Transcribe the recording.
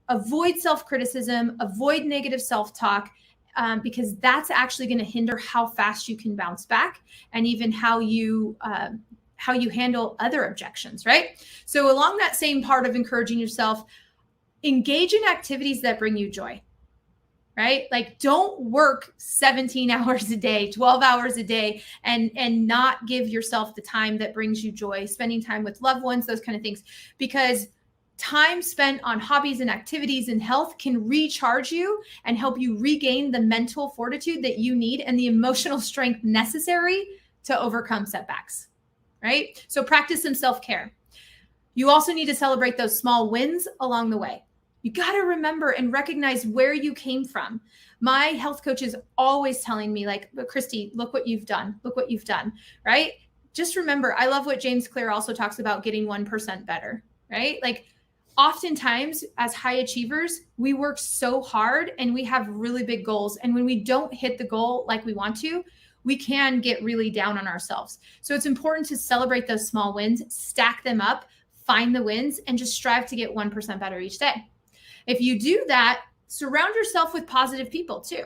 avoid self-criticism, avoid negative self-talk, because that's actually going to hinder how fast you can bounce back and even how you handle other objections, right? So along that same part of encouraging yourself, engage in activities that bring you joy, right? Like, don't work 17 hours a day, 12 hours a day, and not give yourself the time that brings you joy, spending time with loved ones, those kind of things, because time spent on hobbies and activities and health can recharge you and help you regain the mental fortitude that you need and the emotional strength necessary to overcome setbacks, right? So practice some self-care. You also need to celebrate those small wins along the way. You got to remember and recognize where you came from. My health coach is always telling me, like, Christy, look what you've done. Look what you've done, right? Just remember, I love what James Clear also talks about, getting 1% better, right? Like, oftentimes as high achievers, we work so hard and we have really big goals. And when we don't hit the goal like we want to, we can get really down on ourselves. So it's important to celebrate those small wins, stack them up, find the wins, and just strive to get 1% better each day. If you do that, surround yourself with positive people too,